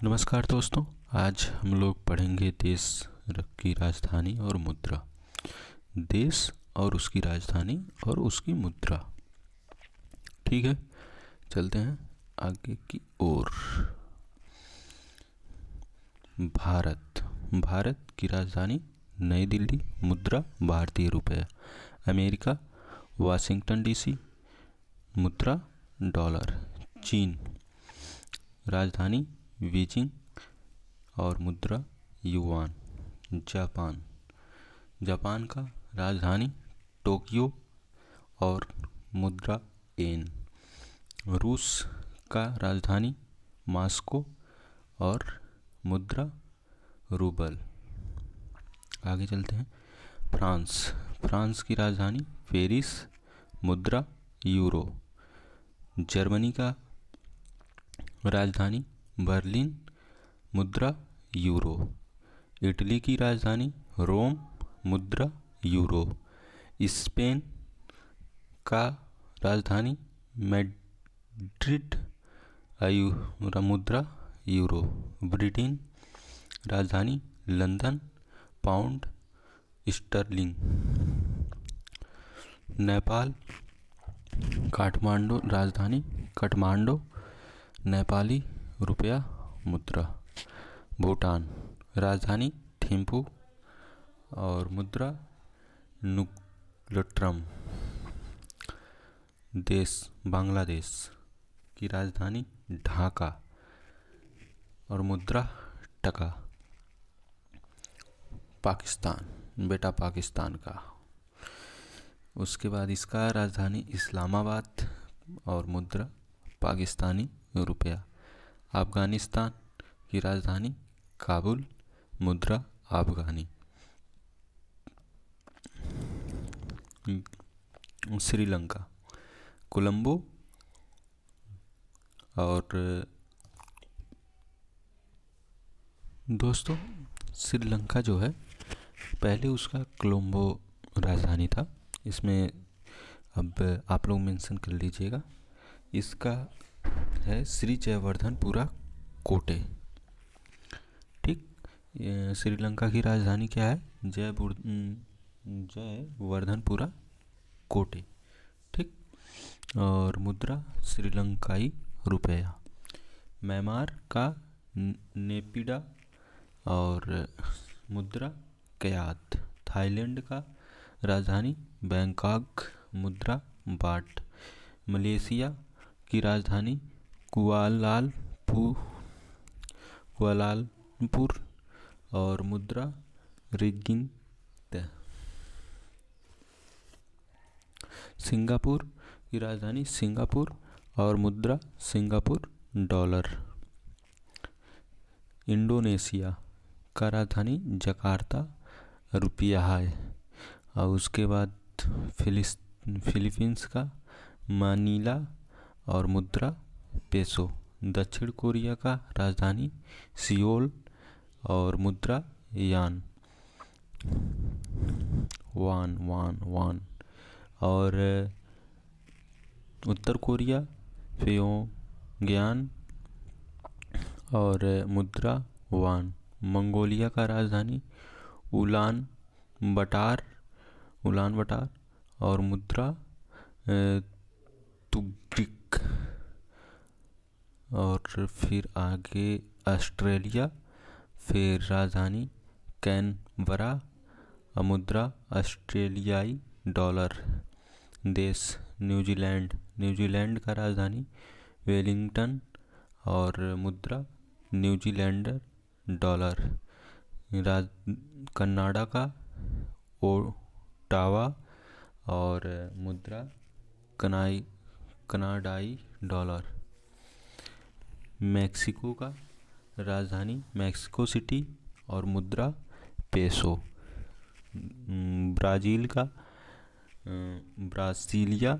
नमस्कार दोस्तों। आज हम लोग पढ़ेंगे देश की राजधानी और मुद्रा। देश और उसकी राजधानी और उसकी मुद्रा। ठीक है, चलते हैं आगे की ओर। भारत की राजधानी नई दिल्ली, मुद्रा भारतीय रुपया। अमेरिका वाशिंगटन डीसी, मुद्रा डॉलर। चीन राजधानी बीजिंग और मुद्रा युआन। जापान का राजधानी टोक्यो और मुद्रा येन। रूस का राजधानी मॉस्को और मुद्रा रूबल। आगे चलते हैं। फ्रांस की राजधानी पेरिस, मुद्रा यूरो। जर्मनी का राजधानी बर्लिन, मुद्रा यूरो। इटली की राजधानी रोम, मुद्रा यूरो। स्पेन का राजधानी मैड्रिड, मुद्रा यूरो। ब्रिटेन राजधानी लंदन, पाउंड स्टर्लिंग। नेपाल राजधानी काठमांडू, नेपाली रुपया मुद्रा। भूटान राजधानी थिम्पू और मुद्रा नुक्लट्रम। बांग्लादेश की राजधानी ढाका और मुद्रा टका। पाकिस्तान का, उसके बाद इसका राजधानी इस्लामाबाद और मुद्रा पाकिस्तानी रुपया। अफगानिस्तान की राजधानी काबुल, मुद्रा अफगानी। श्रीलंका कोलंबो और दोस्तों श्रीलंका जो है पहले उसका कोलंबो राजधानी था। इसमें अब आप लोग मेंशन कर लीजिएगा। इसका है श्री जयवर्धनपुरा कोटे। ठीक, श्रीलंका की राजधानी क्या है? जयवर्धनपुरा कोटे। ठीक, और मुद्रा श्रीलंकाई रुपया। म्यांमार का नेपिडा और मुद्रा क्यात। थाईलैंड का राजधानी बैंकॉक, मुद्रा बाट। मलेशिया की राजधानी कुआलालंपुर और मुद्रा रिंगिट। सिंगापुर की राजधानी सिंगापुर और मुद्रा सिंगापुर डॉलर। इंडोनेशिया का राजधानी जकार्ता, रुपया है। और उसके बाद फिलीपींस का मनीला और मुद्रा पेसो। दक्षिण कोरिया का राजधानी सियोल और मुद्रा यान, वान। और उत्तर कोरिया प्योंगयान और मुद्रा वान। मंगोलिया का राजधानी उलान बटार और मुद्रा तुग्रिक। और फिर आगे ऑस्ट्रेलिया, फिर राजधानी कैनबरा, मुद्रा ऑस्ट्रेलियाई डॉलर। देश न्यूजीलैंड का राजधानी वेलिंगटन और मुद्रा न्यूजीलैंडर डॉलर। कनाडा का ओटावा और मुद्रा कनाडाई डॉलर। मैक्सिको का राजधानी मैक्सिको सिटी और मुद्रा पेसो। ब्राज़ील का ब्रासीलिया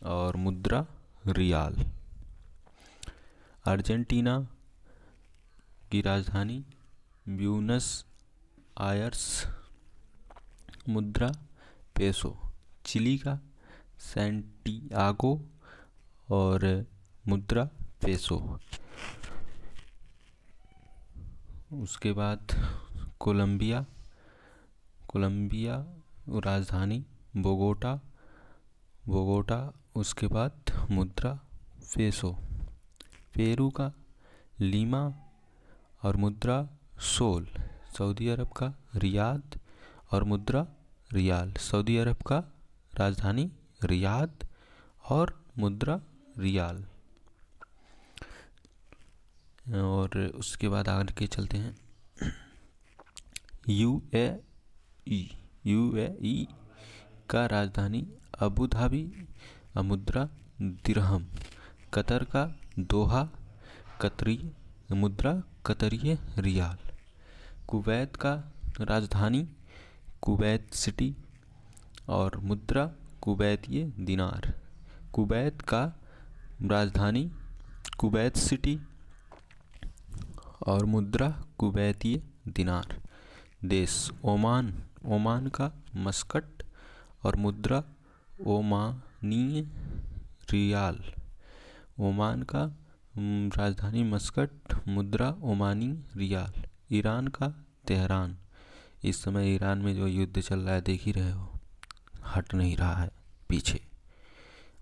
और मुद्रा रियाल। अर्जेंटीना की राजधानी ब्यूनस आयर्स, मुद्रा पेसो। चिली का सैंटियागो और मुद्रा पेसो। उसके बाद कोलंबिया, कोलंबिया राजधानी बोगोटा, बोगोटा। उसके बाद मुद्रा पेसो। पेरू का लीमा और मुद्रा सोल। सऊदी अरब का रियाद और मुद्रा रियाल। सऊदी अरब का राजधानी रियाद और मुद्रा रियाल। और उसके बाद आगे चलते हैं यूएई। यूएई का राजधानी अबू धाबी और मुद्रा दिरहम। कतर का दोहा, कतरी मुद्रा कतरिय रियाल। कुवैत का राजधानी कुवैत सिटी और मुद्रा कुवैती दिनार। कुवैत का राजधानी कुवैत सिटी और मुद्रा कुवैती दिनार। देश ओमान, ओमान का मस्कट और मुद्रा ओमानी रियाल। ओमान का राजधानी मस्कट, मुद्रा ओमानी रियाल। ईरान का तेहरान। इस समय ईरान में जो युद्ध चल रहा है देख ही रहे हो, हट नहीं रहा है पीछे।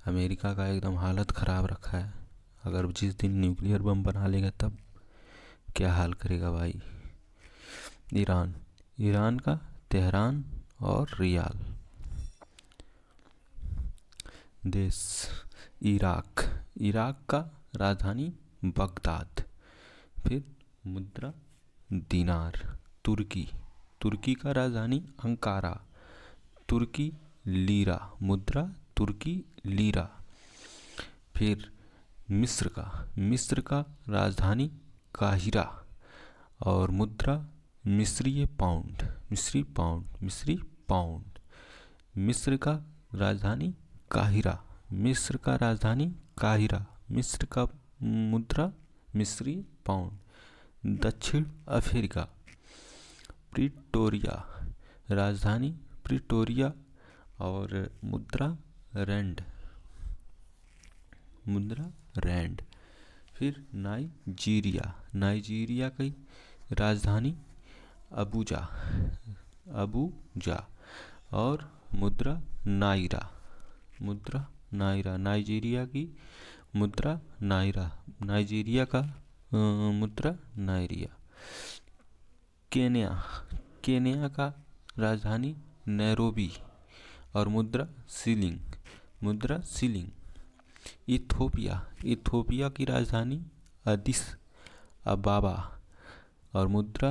अमेरिका का एकदम हालत ख़राब रखा है। अगर जिस दिन न्यूक्लियर बम बना लेगा तब क्या हाल करेगा भाई। ईरान, ईरान का तेहरान और रियाल। देश इराक, इराक का राजधानी बगदाद। फिर मुद्रा दिनार। तुर्की, तुर्की का राजधानी अंकारा। तुर्की लीरा, मुद्रा तुर्की लीरा। फिर मिस्र का, मिस्र का राजधानी काहिरा और मुद्रा मिस्री पाउंड, मिस्री पाउंड, मिस्री पाउंड। मिस्र का राजधानी काहिरा, मिस्र का राजधानी काहिरा, मिस्र का मुद्रा मिस्री पाउंड। दक्षिण अफ्रीका, प्रिटोरिया, राजधानी प्रिटोरिया और मुद्रा रैंड, मुद्रा रैंड। फिर नाइजीरिया, नाइजीरिया की राजधानी अबूजा, अबूजा और मुद्रा नायरा, मुद्रा नायरा। नाइजीरिया की मुद्रा नायरा, नाइजीरिया का मुद्रा नायरिया। केन्या, केन्या का राजधानी नैरोबी और मुद्रा सीलिंग, मुद्रा सीलिंग। इथोपिया, इथोपिया की राजधानी अदिस अबाबा और मुद्रा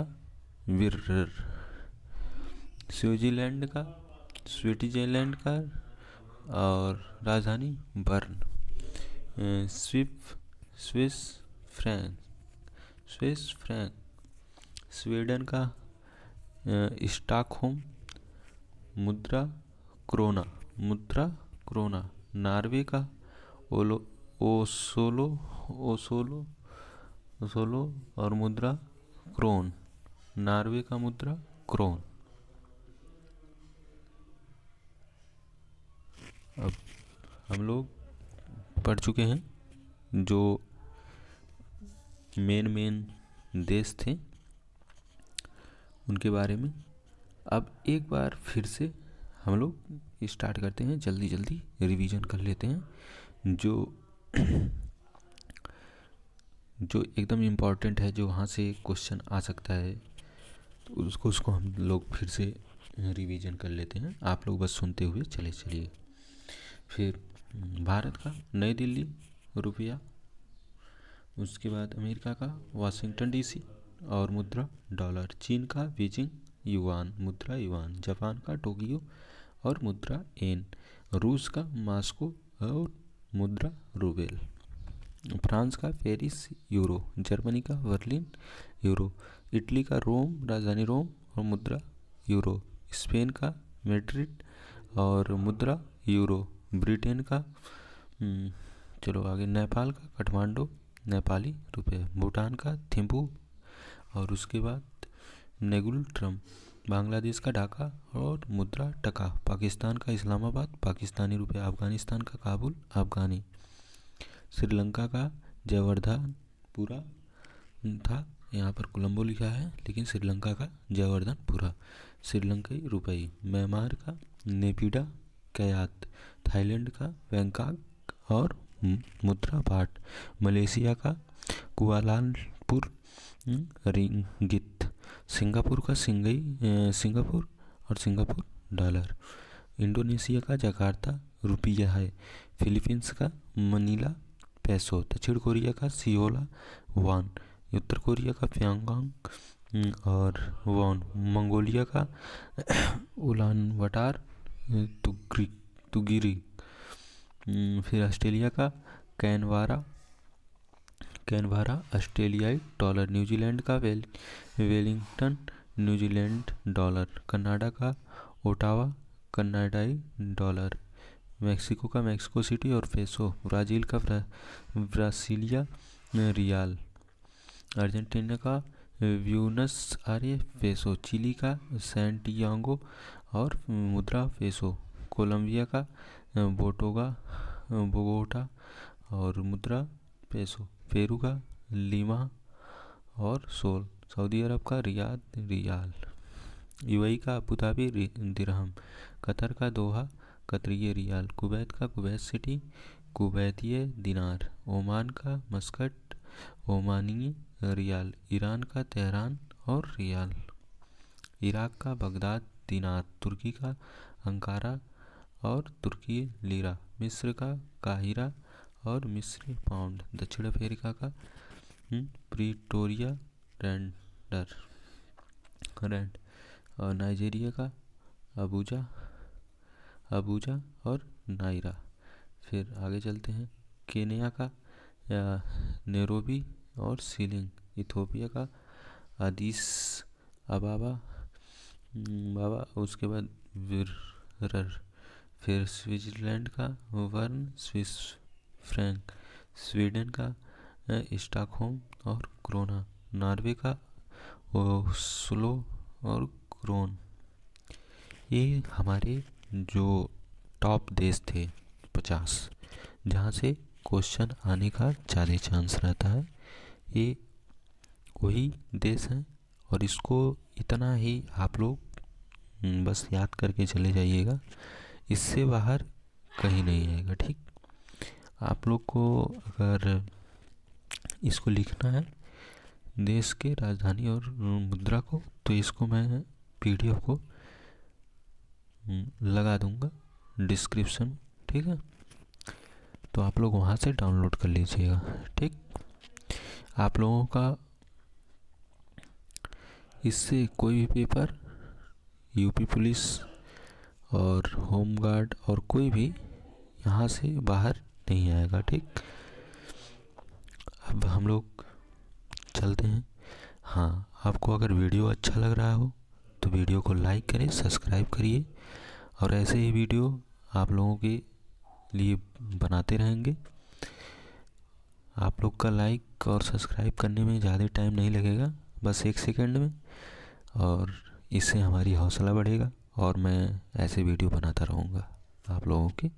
विर्र। स्विट्जरलैंड का, स्विट्जरलैंड का और राजधानी burn. Swiss franc, Swiss franc. Sweden का स्टॉकहोम, मुद्रा क्रोना, मुद्रा क्रोना। नॉर्वे का ओसोलो, ओसोलो, ओसोलो और मुद्रा क्रोन, नॉर्वे का मुद्रा क्रोन। अब हम लोग पढ़ चुके हैं जो मेन देश थे उनके बारे में। अब एक बार फिर से हम लोग स्टार्ट करते हैं, जल्दी जल्दी रिवीजन कर लेते हैं जो जो एकदम इम्पॉर्टेंट है, जो वहाँ से क्वेश्चन आ सकता है तो उसको हम लोग फिर से रिवीजन कर लेते हैं। आप लोग बस सुनते हुए चलिए। फिर भारत का नई दिल्ली रुपया, उसके बाद अमेरिका का वाशिंगटन डीसी और मुद्रा डॉलर। चीन का बीजिंग युआन, मुद्रा युआन। जापान का टोक्यो और मुद्रा येन। रूस का मॉस्को और मुद्रा रूबेल। फ्रांस का पेरिस यूरो। जर्मनी का बर्लिन यूरो। इटली का रोम, राजधानी रोम और मुद्रा यूरो। स्पेन का मैड्रिड और मुद्रा यूरो। ब्रिटेन का चलो आगे, नेपाल का काठमांडू, नेपाली रुपये। भूटान का थिम्पू और उसके बाद नेगुल ट्रम। बांग्लादेश का ढाका और मुद्रा टका। पाकिस्तान का इस्लामाबाद, पाकिस्तानी रुपया। अफगानिस्तान का काबुल, अफगानी। श्रीलंका का जयवर्धनपुरा था, यहाँ पर कोलंबो लिखा है, लेकिन श्रीलंका का जयवर्धनपुरा। श्रीलंकाई रुपये। म्यांमार का नेपिडा कयात। थाईलैंड का बैंकॉक और मुद्रा बाट। मलेशिया का कुआलालंपुर रिंगित। सिंगापुर का सिंगापुर और सिंगापुर डॉलर। इंडोनेशिया का जकार्ता रुपया है। फिलीपींस का मनीला पैसो। दक्षिण कोरिया का सियोला वान। उत्तर कोरिया का प्यांगोंग और वॉन। मंगोलिया का उलानबाटर तुगिरी। फिर ऑस्ट्रेलिया का कैनवारा ऑस्ट्रेलियाई डॉलर। न्यूजीलैंड का वेलिंगटन न्यूजीलैंड डॉलर। कनाडा का ओटावा कनाडाई डॉलर। मेक्सिको का मेक्सिको सिटी और पेसो। ब्राज़ील का ब्रासिलिया रियाल। अर्जेंटीना का ब्यूनस आयरेस पेसो। चिली का सैंटियागो और मुद्रा पेसो। कोलंबिया का बोगोटा और मुद्रा पेसो। पेरू का लीमा और सोल। सऊदी अरब का रियाद रियाल। यूएई का अबू धाबी दिरहम। कतर का दोहा कतरिये रियाल। कुवैत का कुवैत सिटी कुवैतिये दिनार। ओमान का मस्कट ओमानी रियाल। ईरान का तेहरान और रियाल। इराक का बगदाद दिनार। तुर्की का अंकारा और तुर्की लीरा। मिस्र का काहिरा और मिस्री पाउंड। दक्षिण अफ्रीका का प्रीटोरिया रैंड। और नाइजीरिया का अबूजा और नायरा। फिर आगे चलते हैं। केन्या का नैरोबी और सीलिंग। इथोपिया का अदीस अबाबा उसके बाद विरर। फिर स्विट्ज़रलैंड का वर्न स्विस फ्रैंक। स्वीडन का स्टॉकहोम और क्रोना। नॉर्वे का ओस्लो और क्रोन। ये हमारे जो टॉप देश थे 50, जहाँ से क्वेश्चन आने का ज़्यादा चांस रहता है, ये वही देश हैं। और इसको इतना ही आप लोग बस याद करके चले जाइएगा, इससे बाहर कहीं नहीं आएगा। ठीक, आप लोग को अगर इसको लिखना है देश के राजधानी और मुद्रा को, तो इसको मैं पीडीएफ को लगा दूंगा डिस्क्रिप्शन। ठीक है, तो आप लोग वहाँ से डाउनलोड कर लीजिएगा। ठीक, आप लोगों का इससे कोई भी पेपर यूपी पुलिस और होम गार्ड और कोई भी यहाँ से बाहर नहीं आएगा। ठीक, अब हम लोग चलते हैं। हाँ, आपको अगर वीडियो अच्छा लग रहा हो तो वीडियो को लाइक करें, सब्सक्राइब करिए, और ऐसे ही वीडियो आप लोगों के लिए बनाते रहेंगे। आप लोग का लाइक और सब्सक्राइब करने में ज़्यादा टाइम नहीं लगेगा, बस 1 सेकंड में, और इससे हमारी हौसला बढ़ेगा और मैं ऐसे वीडियो बनाता रहूँगा आप लोगों के